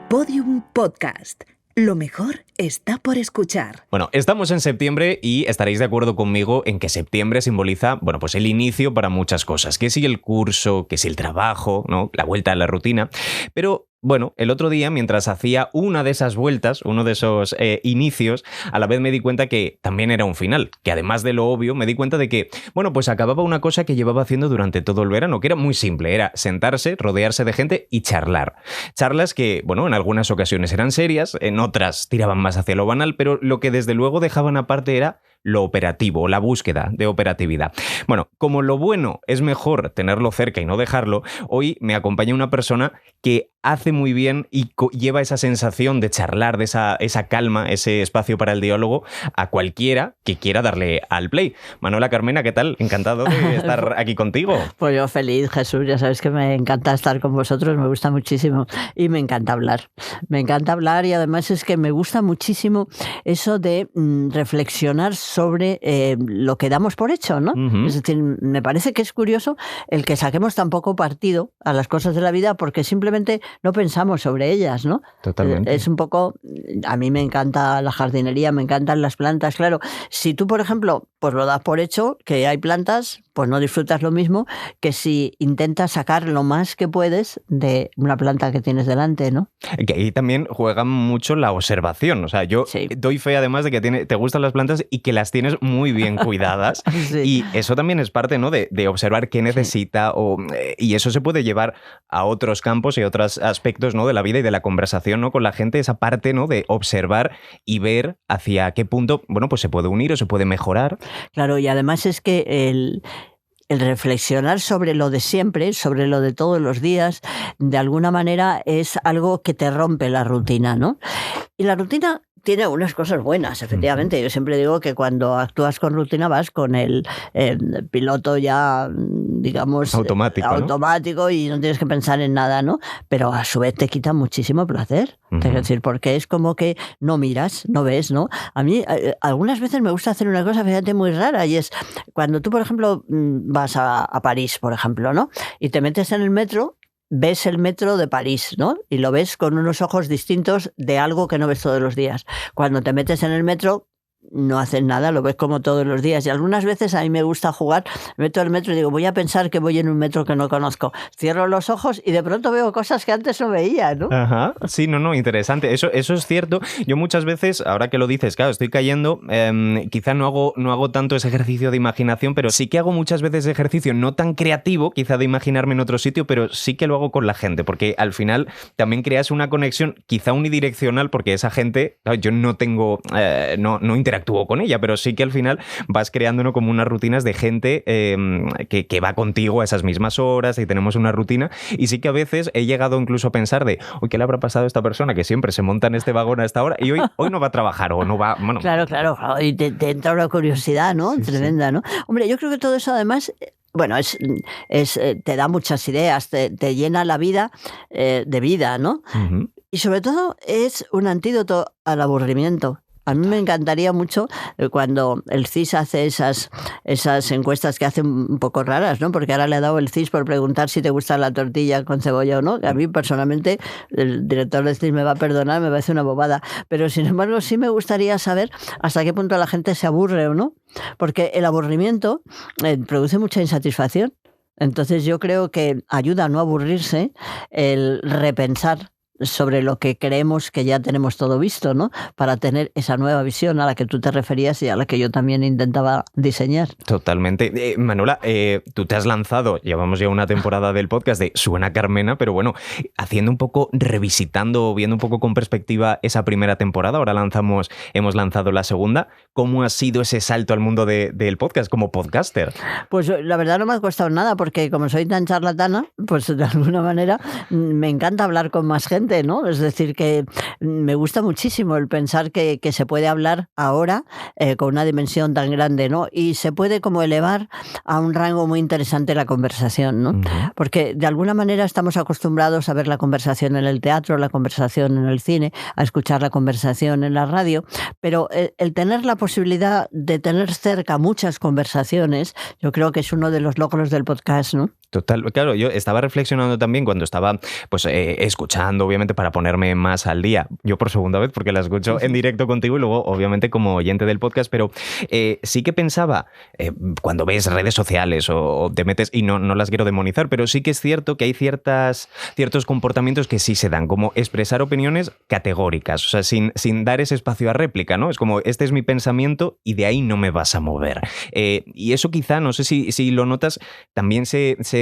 Podium Podcast. Lo mejor está por escuchar. Bueno, estamos en septiembre y estaréis de acuerdo conmigo en que septiembre simboliza, bueno, pues el inicio para muchas cosas. Que si el curso, que si el trabajo, ¿no? La vuelta a la rutina. Pero bueno, el otro día, mientras hacía una de esas vueltas, uno de esos inicios, a la vez me di cuenta que también era un final. Que además de lo obvio, me di cuenta de que, bueno, pues acababa una cosa que llevaba haciendo durante todo el verano, que era muy simple. Era sentarse, rodearse de gente y charlar. Charlas que, bueno, en algunas ocasiones eran serias, en otras tiraban más hacia lo banal, pero lo que desde luego dejaban aparte era lo operativo, la búsqueda de operatividad. Bueno, como lo bueno es mejor tenerlo cerca y no dejarlo, hoy me acompaña una persona que hace muy bien y lleva esa sensación de charlar, de esa calma, ese espacio para el diálogo a cualquiera que quiera darle al play. Manuela Carmena, ¿qué tal? Encantado de estar aquí contigo. Pues yo feliz, Jesús, ya sabes que me encanta estar con vosotros, me gusta muchísimo y me encanta hablar. Me encanta hablar y además es que me gusta muchísimo eso de reflexionar sobre lo que damos por hecho, ¿no? Uh-huh. Es decir, me parece que es curioso el que saquemos tan poco partido a las cosas de la vida porque simplemente no pensamos sobre ellas, ¿no? Totalmente. Es un poco... A mí me encanta la jardinería, me encantan las plantas, claro. Si tú, por ejemplo, pues lo das por hecho, que hay plantas, pues no disfrutas lo mismo que si intentas sacar lo más que puedes de una planta que tienes delante, ¿no? Que ahí también juega mucho la observación. O sea, yo doy fe además de que te gustan las plantas y que las tienes muy bien cuidadas. Sí. Y eso también es parte, ¿no? de observar qué necesita y eso se puede llevar a otros campos y otros aspectos, ¿no? de la vida y de la conversación, ¿no? con la gente, esa parte, ¿no? de observar y ver hacia qué punto, bueno, pues se puede unir o se puede mejorar. Claro, y además es que el reflexionar sobre lo de siempre, sobre lo de todos los días, de alguna manera es algo que te rompe la rutina, ¿no? Y la rutina tiene unas cosas buenas, efectivamente. Yo siempre digo que cuando actúas con rutina vas con el piloto ya, digamos, automático, ¿no? Y no tienes que pensar en nada, ¿no? Pero a su vez te quita muchísimo placer. Uh-huh. Es decir, porque es como que no miras, no ves, ¿no? A mí algunas veces me gusta hacer una cosa, fíjate, muy rara, y es cuando tú, por ejemplo, vas a París, por ejemplo, ¿no? Y te metes en el metro, ves el metro de París, ¿no? Y lo ves con unos ojos distintos de algo que no ves todos los días. Cuando te metes en el metro, no haces nada, lo ves como todos los días. Y algunas veces a mí me gusta jugar, me meto en el metro y digo, voy a pensar que voy en un metro que no conozco. Cierro los ojos y de pronto veo cosas que antes no veía, ¿no? Ajá, sí, no, interesante. Eso es cierto. Yo muchas veces, ahora que lo dices, claro, estoy cayendo, quizá no hago tanto ese ejercicio de imaginación, pero sí que hago muchas veces ejercicio no tan creativo, quizá de imaginarme en otro sitio, pero sí que lo hago con la gente, porque al final también creas una conexión, quizá unidireccional, porque esa gente, claro, yo no tengo, no interactúo con ella, pero sí que al final vas creando, ¿no? como unas rutinas de gente que va contigo a esas mismas horas y tenemos una rutina, y sí que a veces he llegado incluso a pensar de, uy, ¿qué le habrá pasado a esta persona que siempre se monta en este vagón a esta hora y hoy no va a trabajar o no va, bueno. Claro, y te entra una curiosidad, ¿no? Sí, tremenda, sí. ¿no? Hombre, yo creo que todo eso además... Bueno, te da muchas ideas, te llena la vida de vida, ¿no? Uh-huh. Y sobre todo es un antídoto al aburrimiento. A mí me encantaría mucho cuando el CIS hace esas encuestas que hacen un poco raras, ¿no? Porque ahora le ha dado el CIS por preguntar si te gusta la tortilla con cebolla o no. A mí personalmente, el director del CIS me va a perdonar, me parece una bobada. Pero sin embargo sí me gustaría saber hasta qué punto la gente se aburre o no. Porque el aburrimiento produce mucha insatisfacción. Entonces yo creo que ayuda a no aburrirse el repensar sobre lo que creemos que ya tenemos todo visto, ¿no? Para tener esa nueva visión a la que tú te referías y a la que yo también intentaba diseñar. Totalmente. Manuela, tú te has lanzado, llevamos ya una temporada del podcast de Suena Carmena, pero bueno, haciendo un poco, revisitando, viendo un poco con perspectiva esa primera temporada, ahora hemos lanzado la segunda. ¿Cómo ha sido ese salto al mundo del podcast como podcaster? Pues la verdad no me ha costado nada, porque como soy tan charlatana, pues de alguna manera me encanta hablar con más gente, ¿no? Es decir, que me gusta muchísimo el pensar que se puede hablar ahora con una dimensión tan grande, ¿no? Y se puede como elevar a un rango muy interesante la conversación, ¿no? Uh-huh. Porque de alguna manera estamos acostumbrados a ver la conversación en el teatro, la conversación en el cine, a escuchar la conversación en la radio, pero el tener la posibilidad de tener cerca muchas conversaciones, yo creo que es uno de los logros del podcast, ¿no? Total, claro, yo estaba reflexionando también cuando estaba pues escuchando, obviamente para ponerme más al día, yo por segunda vez porque la escucho en directo contigo y luego obviamente como oyente del podcast, pero sí que pensaba, cuando ves redes sociales o te metes, y no las quiero demonizar, pero sí que es cierto que hay ciertos comportamientos que sí se dan, como expresar opiniones categóricas, o sea, sin dar ese espacio a réplica, ¿no? Es como, este es mi pensamiento y de ahí no me vas a mover. Y eso quizá, no sé si lo notas, también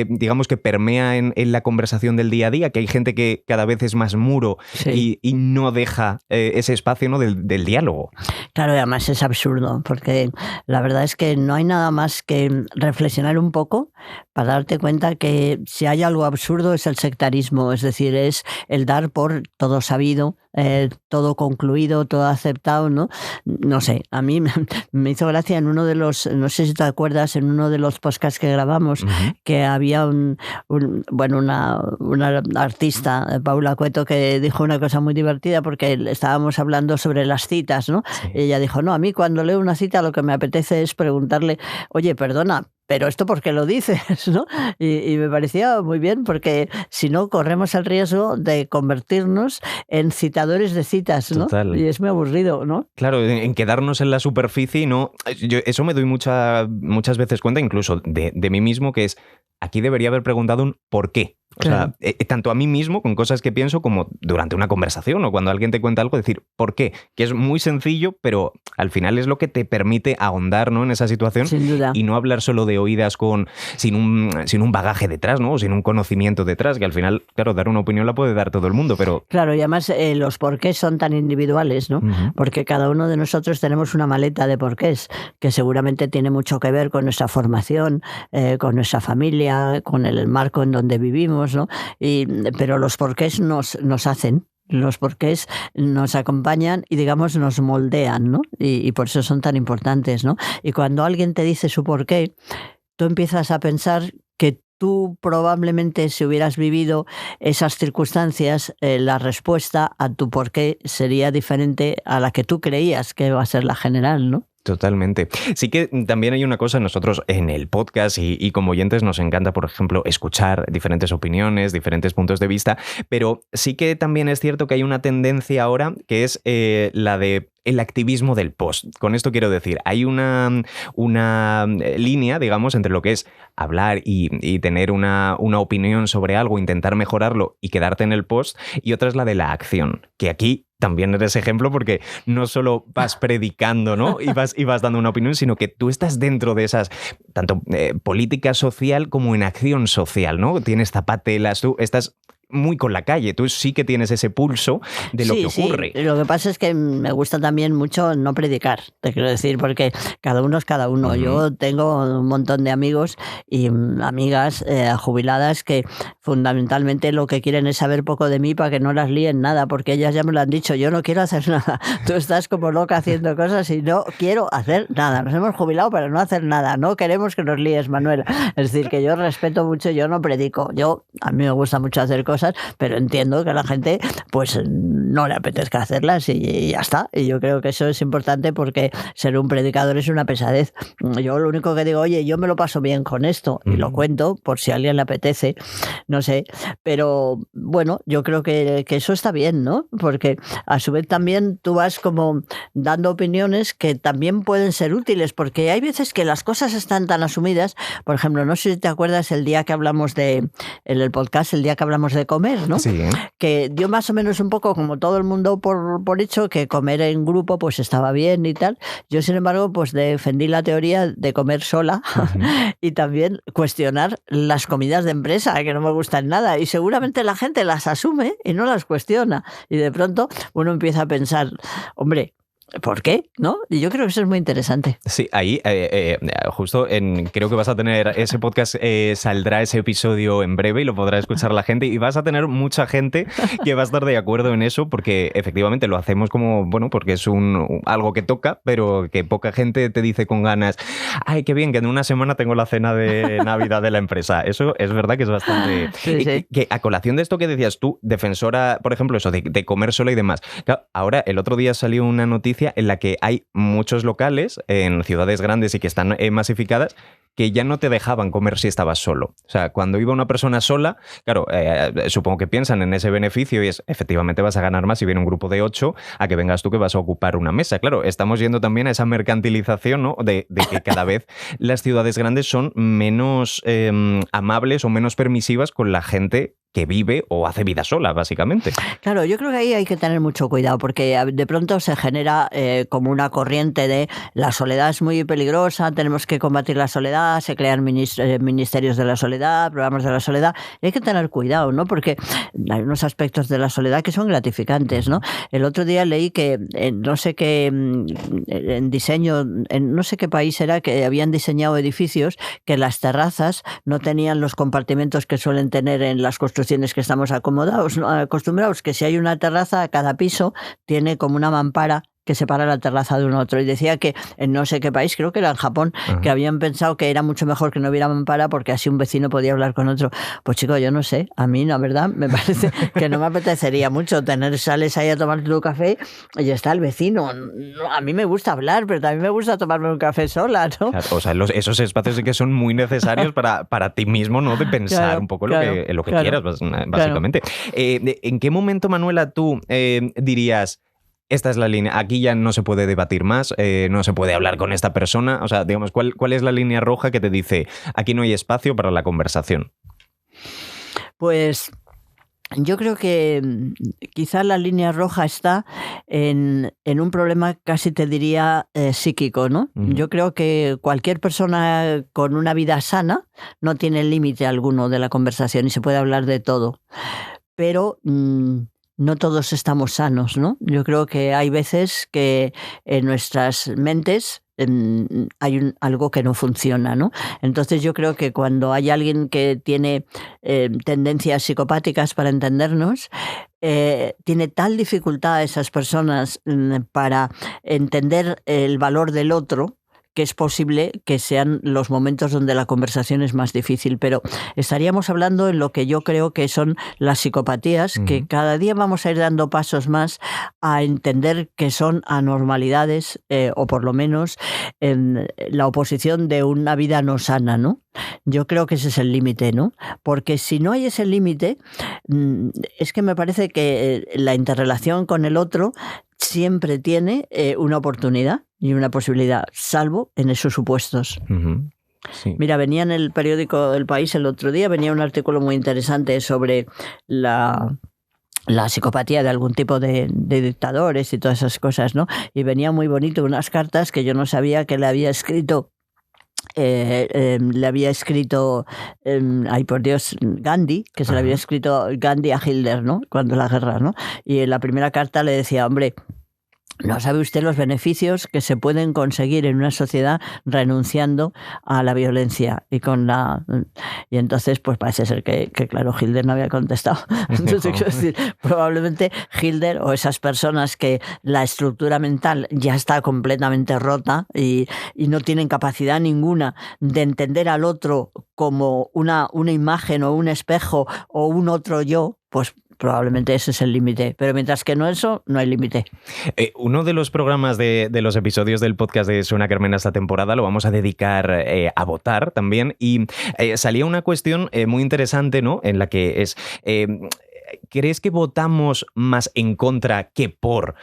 digamos que permea en la conversación del día a día, que hay gente que cada vez es más muro y no deja ese espacio, ¿no? del diálogo. Claro, y además es absurdo, porque la verdad es que no hay nada más que reflexionar un poco para darte cuenta que si hay algo absurdo es el sectarismo, es decir, es el dar por todo sabido, todo concluido, todo aceptado, ¿no? No sé, a mí me hizo gracia en uno de los, no sé si te acuerdas, en uno de los podcasts que grabamos, que había una artista, Paula Cueto, que dijo una cosa muy divertida porque estábamos hablando sobre las citas, ¿no? Sí. Y ella dijo, no, a mí cuando leo una cita lo que me apetece es preguntarle, oye, perdona, pero esto ¿por qué lo dices? ¿No? Y me parecía muy bien porque si no corremos el riesgo de convertirnos en citadores de citas, ¿no? Total. Y es muy aburrido, ¿no? Claro, en quedarnos en la superficie y no... eso me doy muchas veces cuenta, incluso de mí mismo, que es, aquí debería haber preguntado un ¿por qué? O sea, tanto a mí mismo, con cosas que pienso, como durante una conversación o cuando alguien te cuenta algo, decir ¿por qué? Que es muy sencillo, pero al final es lo que te permite ahondar, ¿no? en esa situación. Sin duda. Y no hablar solo de oídas sin un bagaje detrás, ¿no? O sin un conocimiento detrás, que al final, claro, dar una opinión la puede dar todo el mundo, pero... Claro, y además los porqués son tan individuales, ¿no? Porque cada uno de nosotros tenemos una maleta de porqués, que seguramente tiene mucho que ver con nuestra formación, con nuestra familia, con el marco en donde vivimos, ¿no? Pero los porqués nos hacen. Los porqués nos acompañan y, digamos, nos moldean, ¿no? Y por eso son tan importantes, ¿no? Y cuando alguien te dice su porqué, tú empiezas a pensar que tú probablemente, si hubieras vivido esas circunstancias, la respuesta a tu porqué sería diferente a la que tú creías que iba a ser la general, ¿no? Totalmente. Sí que también hay una cosa, nosotros en el podcast y como oyentes nos encanta, por ejemplo, escuchar diferentes opiniones, diferentes puntos de vista, pero sí que también es cierto que hay una tendencia ahora que es la de el activismo del post. Con esto quiero decir, hay una línea, digamos, entre lo que es hablar y tener una opinión sobre algo, intentar mejorarlo y quedarte en el post, y otra es la de la acción, que aquí también eres ejemplo porque no solo vas predicando, ¿no? y vas dando una opinión, sino que tú estás dentro de esas, tanto política social como en acción social, ¿no? Tienes zapatelas, tú estás muy con la calle, tú sí que tienes ese pulso de lo que ocurre. Sí. Lo que pasa es que me gusta también mucho no predicar, te quiero decir, porque cada uno es cada uno. Yo tengo un montón de amigos y amigas jubiladas que fundamentalmente lo que quieren es saber poco de mí para que no las líen nada, porque ellas ya me lo han dicho, yo no quiero hacer nada. Tú estás como loca haciendo cosas y no quiero hacer nada. Nos hemos jubilado para no hacer nada, no queremos que nos líes, Manuela. Es decir, que yo respeto mucho, yo no predico. A mí me gusta mucho hacer cosas, pero entiendo que a la gente pues no le apetezca hacerlas y ya está. Y yo creo que eso es importante porque ser un predicador es una pesadez. Yo lo único que digo, oye, yo me lo paso bien con esto y lo cuento por si a alguien le apetece, no sé. Pero bueno, yo creo que eso está bien, ¿no? Porque a su vez también tú vas como dando opiniones que también pueden ser útiles, porque hay veces que las cosas están tan asumidas. Por ejemplo, no sé si te acuerdas el día que hablamos en el podcast, el día que hablamos de comer, ¿no? Sí. Que dio más o menos un poco como todo el mundo por hecho que comer en grupo pues estaba bien y tal. Yo, sin embargo, pues defendí la teoría de comer sola y también cuestionar las comidas de empresa, que no me gustan nada. Y seguramente la gente las asume y no las cuestiona. Y de pronto uno empieza a pensar, hombre, ¿por qué? ¿No? Y yo creo que eso es muy interesante. Sí, ahí justo creo que vas a tener ese podcast, saldrá ese episodio en breve y lo podrá escuchar la gente y vas a tener mucha gente que va a estar de acuerdo en eso porque efectivamente lo hacemos como, bueno, porque es algo que toca, pero que poca gente te dice con ganas, ay, qué bien, que en una semana tengo la cena de Navidad de la empresa. Eso es verdad que es bastante... Sí. Que a colación de esto que decías tú, defensora, por ejemplo, eso de comer sola y demás. Claro, ahora, el otro día salió una noticia circunstancia en la que hay muchos locales en ciudades grandes y que están masificadas que ya no te dejaban comer si estabas solo. O sea, cuando iba una persona sola, claro, supongo que piensan en ese beneficio y es, efectivamente vas a ganar más si viene un grupo de 8 a que vengas tú que vas a ocupar una mesa. Claro, estamos yendo también a esa mercantilización, ¿no? de que cada vez las ciudades grandes son menos amables o menos permisivas con la gente que vive o hace vida sola, básicamente. Claro, yo creo que ahí hay que tener mucho cuidado porque de pronto se genera como una corriente de la soledad es muy peligrosa, tenemos que combatir la soledad, se crean ministerios de la soledad, programas de la soledad. Y hay que tener cuidado, ¿no? Porque hay unos aspectos de la soledad que son gratificantes, ¿no? El otro día leí que no sé qué en diseño, en no sé qué país era, que habían diseñado edificios que las terrazas no tenían los compartimentos que suelen tener en las construcciones que estamos acostumbrados, que si hay una terraza, cada piso tiene como una mampara que separa la terraza de un otro. Y decía que en no sé qué país, creo que era en Japón, que habían pensado que era mucho mejor que no hubiera mampara porque así un vecino podía hablar con otro. Pues chico, yo no sé, a mí la verdad me parece que no me apetecería mucho sales ahí a tomar tu café y está el vecino. A mí me gusta hablar, pero también me gusta tomarme un café sola, ¿no? Claro, o sea, esos espacios sí que son muy necesarios para ti mismo, ¿no? De pensar claro, un poco lo que quieras, básicamente. Claro. ¿En qué momento, Manuela, tú dirías esta es la línea, aquí ya no se puede debatir más, no se puede hablar con esta persona? O sea, digamos, ¿cuál es la línea roja que te dice aquí no hay espacio para la conversación? Pues yo creo que quizás la línea roja está en un problema, casi te diría, psíquico, ¿no? Yo creo que cualquier persona con una vida sana no tiene límite alguno de la conversación y se puede hablar de todo. Pero no todos estamos sanos, ¿no? Yo creo que hay veces que en nuestras mentes hay algo que no funciona, ¿no? Entonces yo creo que cuando hay alguien que tiene tendencias psicopáticas, para entendernos, tiene tal dificultad esas personas para entender el valor del otro, que es posible que sean los momentos donde la conversación es más difícil, pero estaríamos hablando en lo que yo creo que son las psicopatías, que cada día vamos a ir dando pasos más a entender que son anormalidades, o por lo menos la oposición de una vida no sana, ¿no? Yo creo que ese es el límite, ¿no? Porque si no hay ese límite, es que me parece que la interrelación con el otro siempre tiene una oportunidad y una posibilidad, salvo en esos supuestos. Sí. Mira, venía en el periódico El País el otro día, venía un artículo muy interesante sobre la psicopatía de algún tipo de dictadores y todas esas cosas, ¿no? Y venía muy bonito unas cartas que yo no sabía que le había escrito ay por Dios, Gandhi, que se le había escrito Gandhi a Hitler, ¿no? Cuando la guerra, ¿no? Y en la primera carta le decía, hombre, no sabe usted los beneficios que se pueden conseguir en una sociedad renunciando a la violencia y entonces pues parece ser que claro, Hitler no había contestado. Entonces quiero decir, probablemente Hitler o esas personas que la estructura mental ya está completamente rota y no tienen capacidad ninguna de entender al otro como una imagen o un espejo o un otro yo, pues probablemente ese es el límite, pero mientras que no eso, no hay límite. Uno de los programas de los episodios del podcast de Suena Carmena esta temporada lo vamos a dedicar a votar también y salía una cuestión muy interesante, ¿no? En la que es... ¿crees que votamos más en contra que por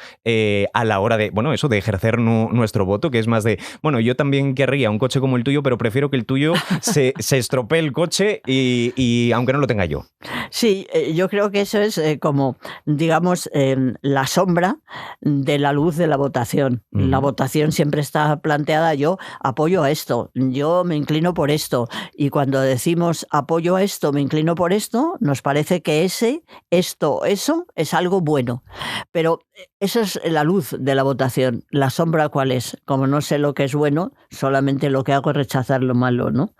a la hora de, bueno, eso de ejercer nuestro voto, que es más de, bueno, yo también querría un coche como el tuyo, pero prefiero que el tuyo se estropee el coche y aunque no lo tenga yo? Sí, yo creo que eso es como, digamos, la sombra de la luz de la votación. La votación siempre está planteada, yo apoyo a esto, yo me inclino por esto, y cuando decimos apoyo a esto, me inclino por esto, nos parece que eso es algo bueno. Pero eso es la luz de la votación. La sombra, ¿cuál es? Como no sé lo que es bueno, solamente lo que hago es rechazar lo malo, ¿no?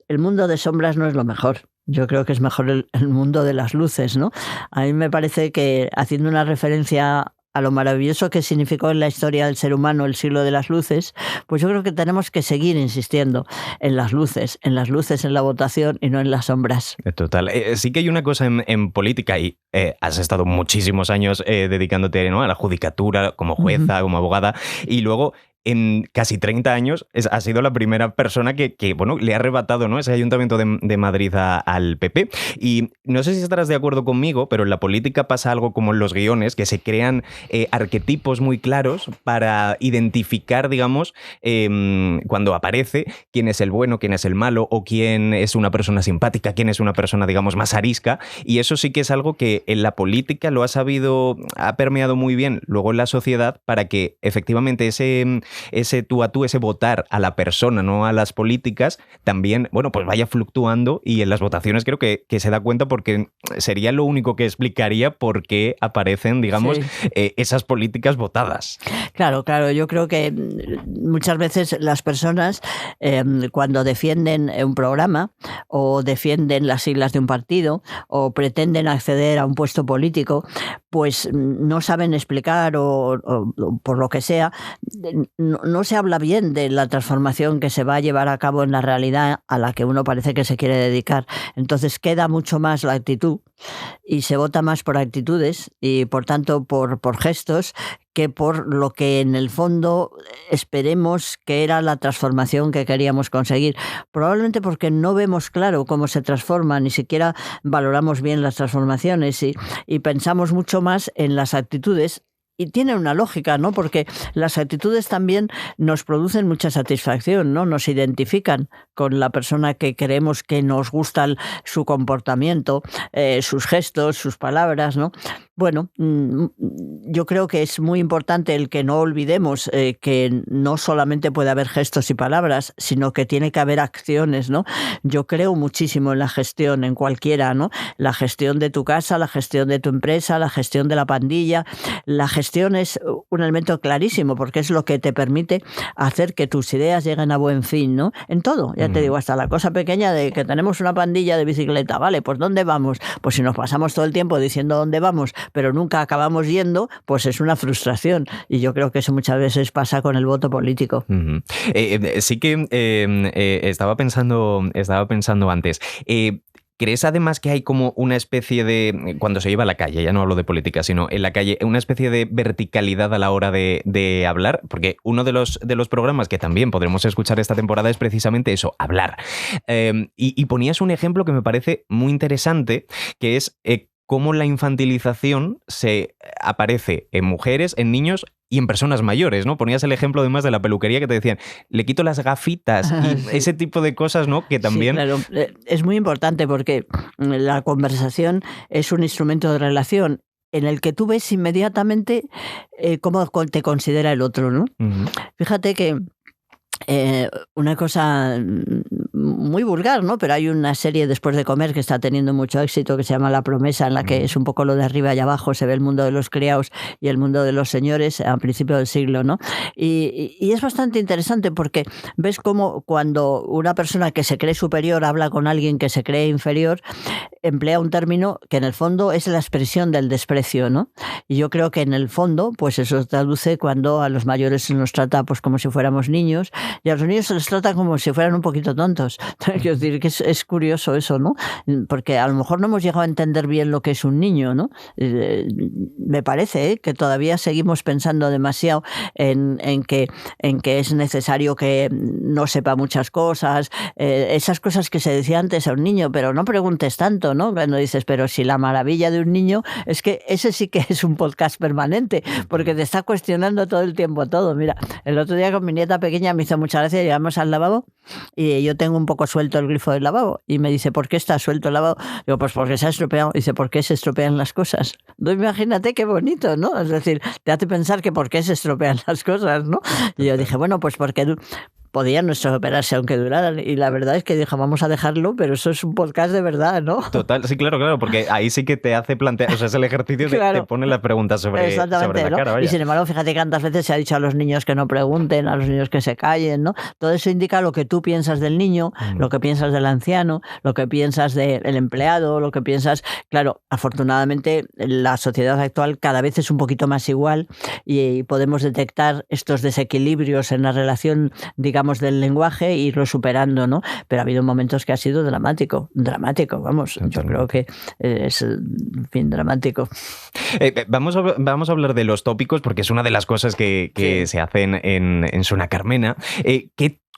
El mundo de sombras no es lo mejor. Yo creo que es mejor el mundo de las luces, ¿no? A mí me parece que, haciendo una referencia a lo maravilloso que significó en la historia del ser humano el siglo de las luces, pues yo creo que tenemos que seguir insistiendo en las luces en la votación y no en las sombras. Total. Sí que hay una cosa en política y has estado muchísimos años dedicándote, ¿no?, a la judicatura como jueza, como abogada, y luego en casi 30 años ha sido la primera persona que bueno, le ha arrebatado, ¿no?, ese ayuntamiento de Madrid al PP. Y no sé si estarás de acuerdo conmigo, pero en la política pasa algo como en los guiones, que se crean arquetipos muy claros para identificar, digamos, cuando aparece quién es el bueno, quién es el malo, o quién es una persona simpática, quién es una persona, digamos, más arisca. Y eso sí que es algo que en la política ha permeado muy bien luego en la sociedad, para que efectivamente ese tú a tú, ese votar a la persona, no a las políticas, también, bueno, pues vaya fluctuando, y en las votaciones creo que se da cuenta, porque sería lo único que explicaría por qué aparecen, digamos, esas políticas votadas. Claro, yo creo que muchas veces las personas cuando defienden un programa o defienden las siglas de un partido o pretenden acceder a un puesto político, pues no saben explicar o por lo que sea, no se habla bien de la transformación que se va a llevar a cabo en la realidad a la que uno parece que se quiere dedicar. Entonces queda mucho más la actitud y se vota más por actitudes y por tanto por gestos, que por lo que en el fondo esperemos que era la transformación que queríamos conseguir. Probablemente porque no vemos claro cómo se transforma, ni siquiera valoramos bien las transformaciones y pensamos mucho más en las actitudes. Y tiene una lógica, ¿no? Porque las actitudes también nos producen mucha satisfacción, ¿no? Nos identifican con la persona que creemos que nos gusta su comportamiento, sus gestos, sus palabras, ¿no? Bueno, yo creo que es muy importante el que no olvidemos que no solamente puede haber gestos y palabras, sino que tiene que haber acciones, ¿no? Yo creo muchísimo en la gestión, en cualquiera, ¿no? La gestión de tu casa, la gestión de tu empresa, la gestión de la pandilla. La gestión es un elemento clarísimo, porque es lo que te permite hacer que tus ideas lleguen a buen fin, ¿no? En todo, ya te digo, hasta la cosa pequeña de que tenemos una pandilla de bicicleta, ¿vale? ¿Pues dónde vamos? Pues si nos pasamos todo el tiempo diciendo dónde vamos, pero nunca acabamos yendo, pues es una frustración. Y yo creo que eso muchas veces pasa con el voto político. Sí que estaba pensando antes. ¿Crees además que hay como una especie de, cuando se lleva a la calle, ya no hablo de política, sino en la calle, una especie de verticalidad a la hora de hablar? Porque uno de los programas que también podremos escuchar esta temporada es precisamente eso, hablar. Y ponías un ejemplo que me parece muy interesante, que es cómo la infantilización se aparece en mujeres, en niños y en personas mayores, ¿no? Ponías el ejemplo además de la peluquería, que te decían, le quito las gafitas y ese tipo de cosas, ¿no? Que también... Sí, claro. Es muy importante porque la conversación es un instrumento de relación en el que tú ves inmediatamente cómo te considera el otro, ¿no? Fíjate que una cosa muy vulgar, ¿no? Pero hay una serie Después de comer que está teniendo mucho éxito, que se llama La promesa, en la que es un poco lo de arriba y abajo, se ve el mundo de los criados y el mundo de los señores a principios del siglo, ¿no? Y es bastante interesante porque ves cómo cuando una persona que se cree superior habla con alguien que se cree inferior, emplea un término que en el fondo es la expresión del desprecio, ¿no? Y yo creo que en el fondo, pues eso se traduce cuando a los mayores se nos trata pues como si fuéramos niños, y a los niños se les trata como si fueran un poquito tontos. Quiero decir que es curioso eso, ¿no? Porque a lo mejor no hemos llegado a entender bien lo que es un niño, ¿no? Me parece que todavía seguimos pensando demasiado en que es necesario que no sepa muchas cosas, esas cosas que se decía antes a un niño, pero no preguntes tanto, ¿no? Cuando dices, pero si la maravilla de un niño es que ese sí que es un podcast permanente, porque te está cuestionando todo el tiempo todo. Mira, el otro día con mi nieta pequeña me hizo mucha gracia, llegamos al lavabo y yo tengo un poco suelto el grifo del lavabo y me dice, ¿por qué está suelto el lavabo? Digo, pues porque se ha estropeado. Dice, ¿por qué se estropean las cosas? Entonces, imagínate qué bonito, ¿no? Es decir, te hace pensar que por qué se estropean las cosas, ¿no? Y yo dije, bueno, pues porque podían no estropearse aunque duraran. Y la verdad es que dijo, vamos a dejarlo, pero eso es un podcast de verdad, ¿no? Total, sí, claro, porque ahí sí que te hace plantear, o sea, es el ejercicio de te pone las preguntas sobre la cara, vaya. Y sin embargo, fíjate que tantas veces se ha dicho a los niños que no pregunten, a los niños que se callen, ¿no? Todo eso indica lo que tú piensas del niño, lo que piensas del anciano, lo que piensas del empleado, lo que piensas... Claro, afortunadamente la sociedad actual cada vez es un poquito más igual y podemos detectar estos desequilibrios en la relación, digamos, del lenguaje e irlo superando, ¿no? Pero ha habido momentos que ha sido dramático, vamos, yo creo que es, en fin, dramático. Vamos a hablar de los tópicos porque es una de las cosas que se hacen en Suena Carmena.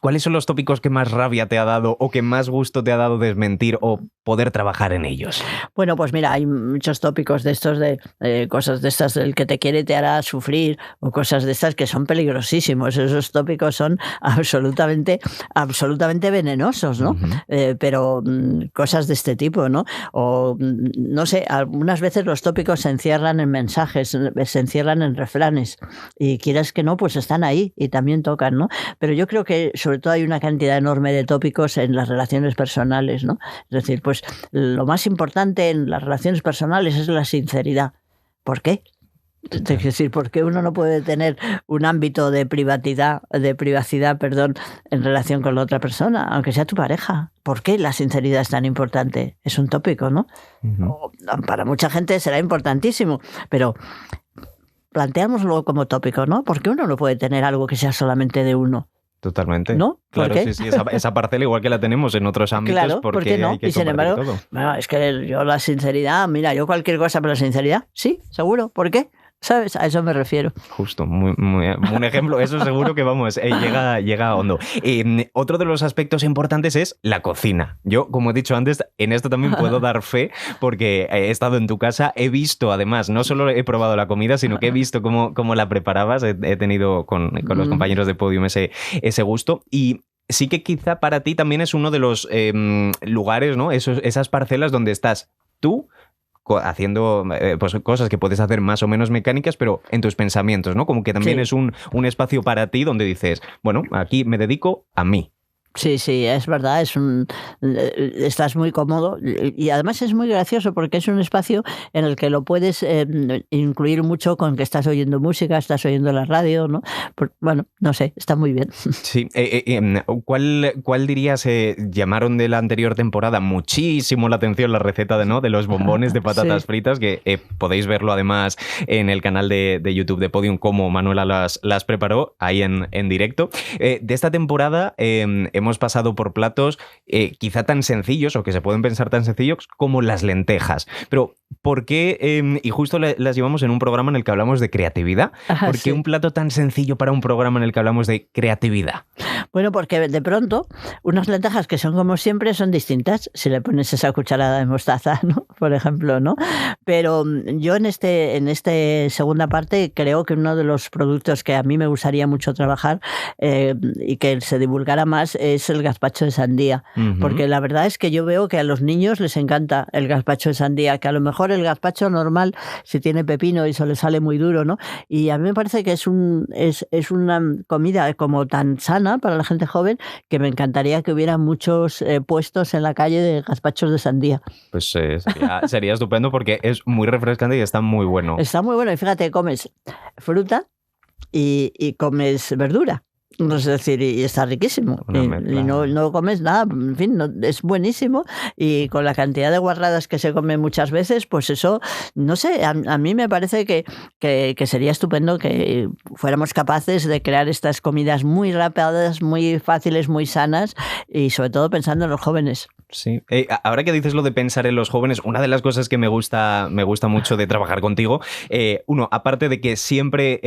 ¿Cuáles son los tópicos que más rabia te ha dado o que más gusto te ha dado desmentir o poder trabajar en ellos? Bueno, pues mira, hay muchos tópicos de estos, de cosas de estas, el que te quiere te hará sufrir, o cosas de estas que son peligrosísimos. Esos tópicos son absolutamente venenosos, ¿no? Pero cosas de este tipo, ¿no? O, no sé, algunas veces los tópicos se encierran en mensajes, se encierran en refranes, y quieras que no, pues están ahí y también tocan, ¿no? Pero yo creo que sobre todo hay una cantidad enorme de tópicos en las relaciones personales, ¿no? Es decir, pues lo más importante en las relaciones personales es la sinceridad. ¿Por qué? Es decir, ¿por qué uno no puede tener un ámbito de privacidad, en relación con la otra persona, aunque sea tu pareja? ¿Por qué la sinceridad es tan importante? Es un tópico, ¿no? Para mucha gente será importantísimo, pero planteámoslo como tópico, ¿no? ¿Por qué uno no puede tener algo que sea solamente de uno? Totalmente. ¿No? Claro, sí, esa parcela igual que la tenemos en otros ámbitos, claro, porque ¿por qué no? hay que y sin embargo, todo. Bueno, es que yo la sinceridad, mira, yo cualquier cosa, pero la sinceridad, sí, seguro. ¿Por qué? ¿Sabes? A eso me refiero. Justo, un ejemplo, eso seguro que vamos, llega hondo. Otro de los aspectos importantes es la cocina. Yo, como he dicho antes, en esto también puedo dar fe porque he estado en tu casa, he visto además, no solo he probado la comida, sino que he visto cómo la preparabas, he tenido con los compañeros de Podium ese gusto y... Sí que quizá para ti también es uno de los lugares, ¿no? Esas parcelas donde estás tú haciendo pues, cosas que puedes hacer más o menos mecánicas, pero en tus pensamientos, ¿no? Como que también es un espacio para ti donde dices, bueno, aquí me dedico a mí. Sí, es verdad, estás muy cómodo y además es muy gracioso porque es un espacio en el que lo puedes incluir mucho con que estás oyendo música, estás oyendo la radio, ¿no? Bueno, no sé, está muy bien. Sí, ¿cuál dirías llamaron de la anterior temporada muchísimo la atención la receta de los bombones de patatas fritas, que podéis verlo además en el canal de YouTube de Podium, cómo Manuela las preparó ahí en directo? De esta temporada hemos pasado por platos quizá tan sencillos o que se pueden pensar tan sencillos como las lentejas. Pero ¿por qué? Y justo las llevamos en un programa en el que hablamos de creatividad. Ajá, ¿Por qué un plato tan sencillo para un programa en el que hablamos de creatividad? Bueno, porque de pronto unas lentejas que son como siempre son distintas si le pones esa cucharada de mostaza, ¿no? Por ejemplo, ¿no? Pero yo en esta segunda parte creo que uno de los productos que a mí me gustaría mucho trabajar y que se divulgara más es el gazpacho de sandía, porque la verdad es que yo veo que a los niños les encanta el gazpacho de sandía, que a lo mejor el gazpacho normal si tiene pepino y eso le sale muy duro, ¿no? Y a mí me parece que es una comida como tan sana para la gente joven que me encantaría que hubiera muchos puestos en la calle de gazpachos de sandía. Pues sería estupendo porque es muy refrescante y está muy bueno. Está muy bueno y fíjate, comes fruta y comes verdura. Es decir, y está riquísimo. Y no comes nada, en fin, es buenísimo. Y con la cantidad de guarradas que se comen muchas veces, pues eso, no sé, a mí me parece que sería estupendo que fuéramos capaces de crear estas comidas muy rápidas, muy fáciles, muy sanas y sobre todo pensando en los jóvenes. Sí. Ahora que dices lo de pensar en los jóvenes, una de las cosas que me gusta mucho de trabajar contigo, uno, aparte de que siempre,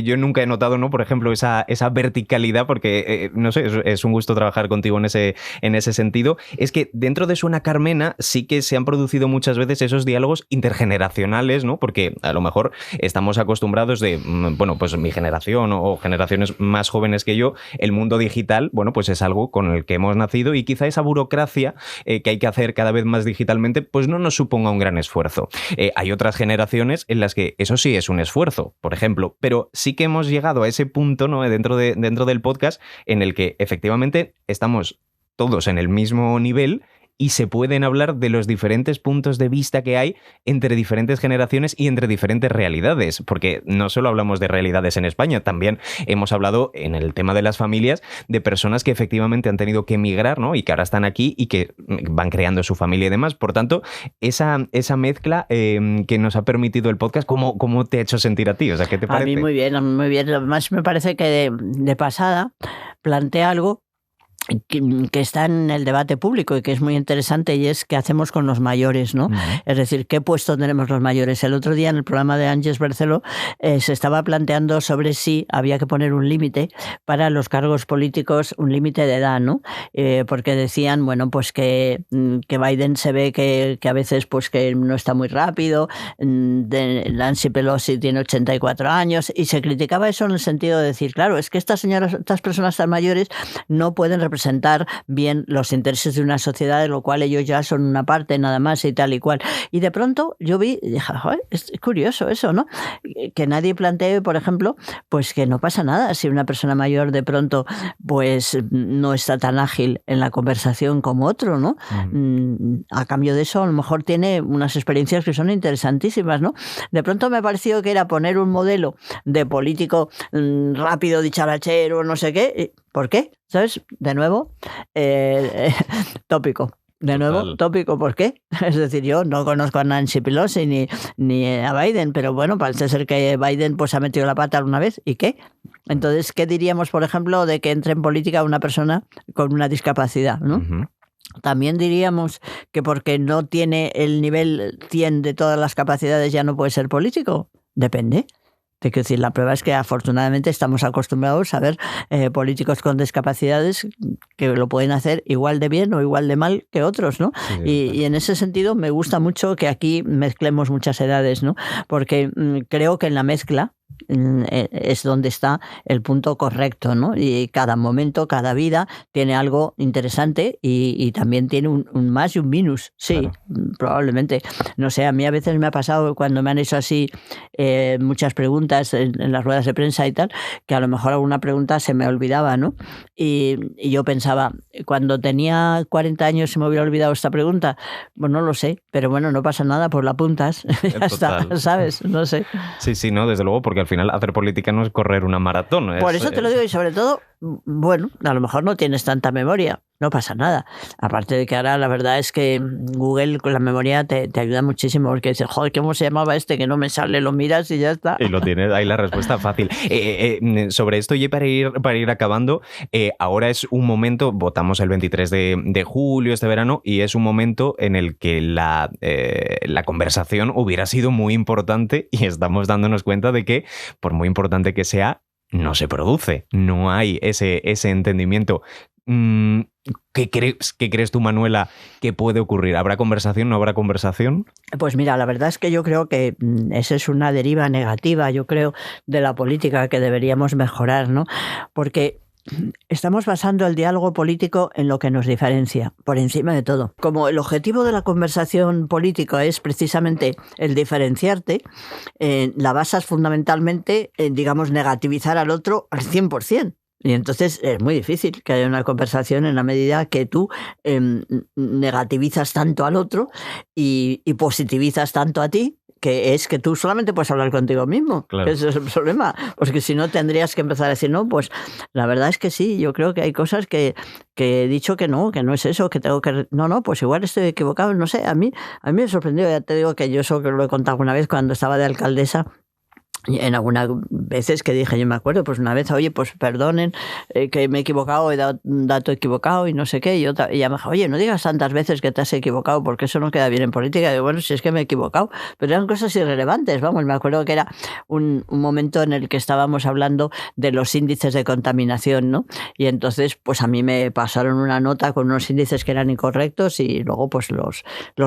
yo nunca he notado, ¿no? Por ejemplo, esa verticalidad, porque, no sé, es un gusto trabajar contigo en ese sentido, es que dentro de Suena Carmena sí que se han producido muchas veces esos diálogos intergeneracionales, ¿no? Porque a lo mejor estamos acostumbrados de, bueno, pues mi generación o generaciones más jóvenes que yo, el mundo digital, bueno, pues es algo con el que hemos nacido y quizá esa burocracia que hay que hacer cada vez más digitalmente, pues no nos suponga un gran esfuerzo. Hay otras generaciones en las que eso sí es un esfuerzo, por ejemplo, pero sí que hemos llegado a ese punto, ¿no? dentro de dentro del podcast en el que efectivamente estamos todos en el mismo nivel y se pueden hablar de los diferentes puntos de vista que hay entre diferentes generaciones y entre diferentes realidades, porque no solo hablamos de realidades en España, también hemos hablado en el tema de las familias de personas que efectivamente han tenido que emigrar, ¿no? Y que ahora están aquí y que van creando su familia y demás. Por tanto, esa mezcla que nos ha permitido el podcast, ¿cómo te ha hecho sentir a ti? O sea, ¿qué te parece? A mí muy bien, muy bien. Además me parece que de pasada plantea algo que está en el debate público y que es muy interesante, y es qué hacemos con los mayores, ¿no? Es decir, ¿qué puesto tenemos los mayores? El otro día en el programa de Ángeles Barceló se estaba planteando sobre si había que poner un límite para los cargos políticos, un límite de edad, ¿no? Porque decían, bueno, pues que Biden se ve que a veces pues que no está muy rápido, Nancy Pelosi tiene 84 años, y se criticaba eso en el sentido de decir, claro, es que estas personas tan mayores no pueden representar bien los intereses de una sociedad, de lo cual ellos ya son una parte nada más y tal y cual. Y de pronto yo vi y dije, joder, es curioso eso, ¿no? Que nadie plantee, por ejemplo, pues que no pasa nada si una persona mayor de pronto pues no está tan ágil en la conversación como otro, ¿no? A cambio de eso, a lo mejor tiene unas experiencias que son interesantísimas, ¿no? De pronto me ha parecido que era poner un modelo de político rápido, dicharachero, no sé qué. ¿Por qué? ¿Sabes? De nuevo, tópico. De nuevo, total. Tópico, ¿por qué? Es decir, yo no conozco a Nancy Pelosi ni a Biden, pero bueno, parece ser que Biden pues ha metido la pata alguna vez. ¿Y qué? Entonces, ¿qué diríamos, por ejemplo, de que entre en política una persona con una discapacidad, ¿no? Uh-huh. También diríamos que porque no tiene el nivel 100 de todas las capacidades ya no puede ser político. Depende. Te quiero decir, la prueba es que afortunadamente estamos acostumbrados a ver políticos con discapacidades que lo pueden hacer igual de bien o igual de mal que otros, ¿no? Sí, y en ese sentido me gusta mucho que aquí mezclemos muchas edades, ¿no? Porque creo que en la mezcla es donde está el punto correcto, ¿no? Y cada momento, cada vida tiene algo interesante y también tiene un más y un minus, sí, claro. Probablemente. No sé, a mí a veces me ha pasado cuando me han hecho así muchas preguntas en las ruedas de prensa y tal, que a lo mejor alguna pregunta se me olvidaba, ¿no? Y yo pensaba, cuando tenía 40 años se me hubiera olvidado esta pregunta, pues no lo sé, pero bueno, no pasa nada, pues la apuntas, ya está, ¿sabes? No sé. Sí, no, desde luego, porque al final hacer política no es correr una maratón. Por eso te lo digo, y sobre todo, bueno, a lo mejor no tienes tanta memoria, no pasa nada. Aparte de que ahora la verdad es que Google con la memoria te ayuda muchísimo, porque dices, joder, ¿cómo se llamaba este? Que no me sale, lo miras y ya está. Y lo tienes ahí la respuesta fácil. Sobre esto, y para ir acabando, ahora es un momento, votamos el 23 de julio este verano, y es un momento en el que la conversación hubiera sido muy importante, y estamos dándonos cuenta de que, por muy importante que sea, no se produce, no hay ese entendimiento. ¿Qué crees tú, Manuela, que puede ocurrir? ¿Habrá conversación? ¿No habrá conversación? Pues mira, la verdad es que yo creo que esa es una deriva negativa, yo creo, de la política que deberíamos mejorar, ¿no? Porque estamos basando el diálogo político en lo que nos diferencia, por encima de todo. Como el objetivo de la conversación política es precisamente el diferenciarte, la basas fundamentalmente en, digamos, negativizar al otro al 100%. Y entonces es muy difícil que haya una conversación en la medida que tú negativizas tanto al otro y positivizas tanto a ti, que es que tú solamente puedes hablar contigo mismo. Claro. Ese es el problema. Porque si no, tendrías que empezar a decir, no, pues la verdad es que sí, yo creo que hay cosas que he dicho que no es eso, que tengo que... No, pues igual estoy equivocado, no sé, a mí me sorprendió, ya te digo que yo eso que lo he contado una vez cuando estaba de alcaldesa. En algunas veces que dije, yo me acuerdo, pues una vez, oye, pues perdonen que me he equivocado, he dado un dato equivocado y no sé qué, y ella me dijo, oye, no digas tantas veces que te has equivocado porque eso no queda bien en política. Y digo, bueno, si es que me he equivocado, pero eran cosas irrelevantes, vamos, me acuerdo que era un momento en el que estábamos hablando de los índices de contaminación, ¿no? Y entonces, pues a mí me pasaron una nota con unos índices que eran incorrectos y luego pues los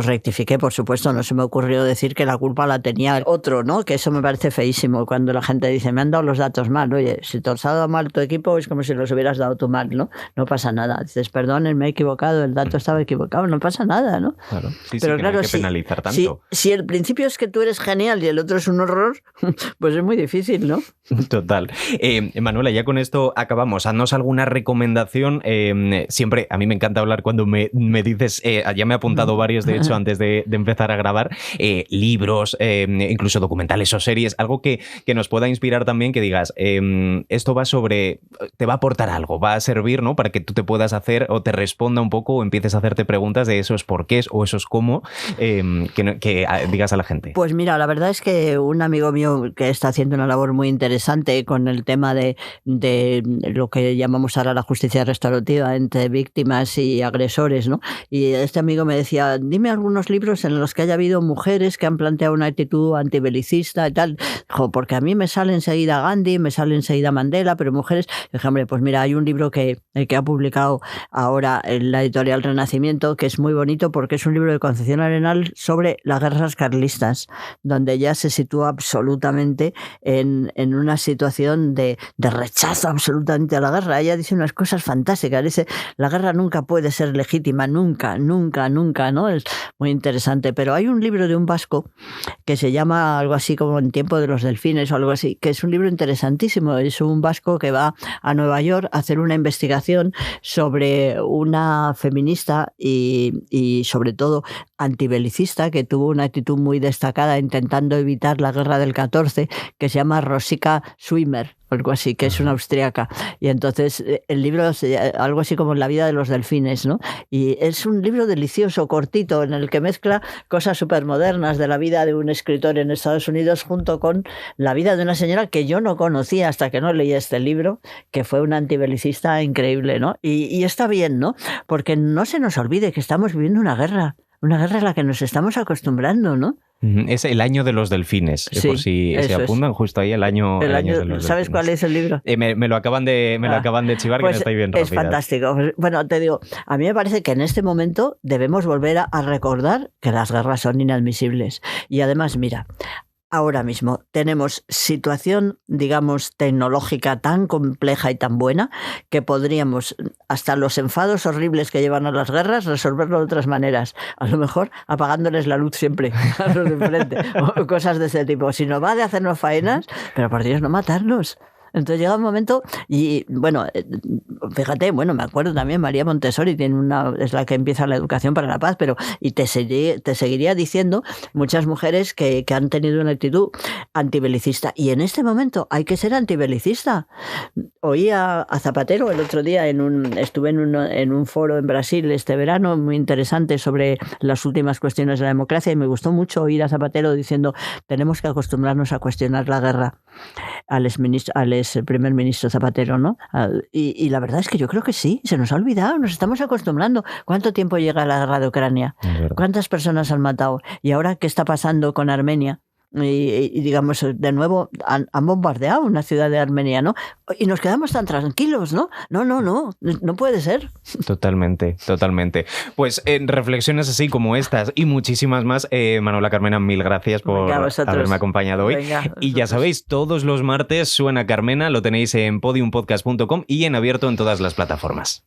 rectifiqué, por supuesto, no se me ocurrió decir que la culpa la tenía el otro, ¿no? Que eso me parece feísimo. muchísimo cuando la gente dice, me han dado los datos mal. Oye, si te los ha dado mal tu equipo es como si los hubieras dado tú mal, ¿no? No pasa nada. Dices, perdonen, me he equivocado, el dato estaba equivocado, no pasa nada, ¿no? Claro. Sí, pero que claro, no hay que penalizar tanto. Si el principio es que tú eres genial y el otro es un horror, pues es muy difícil, ¿no? Total. Manuela, ya con esto acabamos. Haznos alguna recomendación. Siempre, a mí me encanta hablar cuando me dices, ya me he apuntado varios, de hecho, antes de empezar a grabar, libros, incluso documentales o series, algo que nos pueda inspirar también, que digas, esto va sobre, te va a aportar algo, va a servir, ¿no? Para que tú te puedas hacer o te responda un poco o empieces a hacerte preguntas de esos porqués o esos cómo, que digas a la gente. Pues mira, la verdad es que un amigo mío que está haciendo una labor muy interesante con el tema de lo que llamamos ahora la justicia restaurativa entre víctimas y agresores, ¿no? Y este amigo me decía, dime algunos libros en los que haya habido mujeres que han planteado una actitud antibelicista y tal. Dijo, porque a mí me sale enseguida Gandhi, me sale enseguida Mandela, pero mujeres... Dije, hombre, pues mira, hay un libro que ha publicado ahora en la editorial Renacimiento, que es muy bonito porque es un libro de Concepción Arenal sobre las guerras carlistas, donde ella se sitúa absolutamente en una situación de rechazo absolutamente a la guerra. Ella dice unas cosas fantásticas, dice, la guerra nunca puede ser legítima, nunca, nunca, nunca, ¿no? Es muy interesante, pero hay un libro de un vasco que se llama algo así como En tiempo de los delfines o algo así, que es un libro interesantísimo. Es un vasco que va a Nueva York a hacer una investigación sobre una feminista y sobre todo antibelicista que tuvo una actitud muy destacada intentando evitar la guerra del 14, que se llama Rosika Schwimmer, algo así, que es una austríaca. Y entonces el libro es algo así como La vida de los delfines, ¿no? Y es un libro delicioso, cortito, en el que mezcla cosas súper modernas de la vida de un escritor en Estados Unidos junto con la vida de una señora que yo no conocía hasta que no leí este libro, que fue una antibelicista increíble, ¿no? Y está bien, ¿no? Porque no se nos olvide que estamos viviendo una guerra a la que nos estamos acostumbrando, ¿no? Es El año de los delfines, sí, por si se apuntan justo ahí el año de los delfines. ¿Sabes cuál es el libro? Me lo acaban de chivar, pues que no estoy bien rápida. Es fantástico. Bueno, te digo, a mí me parece que en este momento debemos volver a recordar que las guerras son inadmisibles. Y además, mira, ahora mismo tenemos situación, digamos, tecnológica tan compleja y tan buena que podríamos, hasta los enfados horribles que llevan a las guerras, resolverlo de otras maneras. A lo mejor apagándoles la luz siempre a los de enfrente o cosas de ese tipo. Si no va de hacernos faenas, pero por Dios, no matarnos. Entonces llega un momento y, bueno, fíjate, bueno, me acuerdo también, María Montessori es la que empieza la educación para la paz, pero y te seguiría diciendo muchas mujeres que han tenido una actitud antibelicista. Y en este momento hay que ser antibelicista. Oí a Zapatero el otro día, estuve en un foro en Brasil este verano, muy interesante sobre las últimas cuestiones de la democracia, y me gustó mucho oír a Zapatero diciendo, tenemos que acostumbrarnos a cuestionar la guerra al primer ministro Zapatero, ¿no? Y la verdad es que yo creo que sí, se nos ha olvidado, nos estamos acostumbrando. ¿Cuánto tiempo llega la guerra de Ucrania? ¿Cuántas personas han matado? ¿Y ahora qué está pasando con Armenia? Y digamos, de nuevo han bombardeado una ciudad de Armenia, ¿no? Y nos quedamos tan tranquilos, ¿no? No puede ser. Totalmente. Pues en reflexiones así como estas y muchísimas más, Manuela Carmena, mil gracias por haberme acompañado hoy. Y ya sabéis, todos los martes suena Carmena, lo tenéis en podiumpodcast.com y en abierto en todas las plataformas.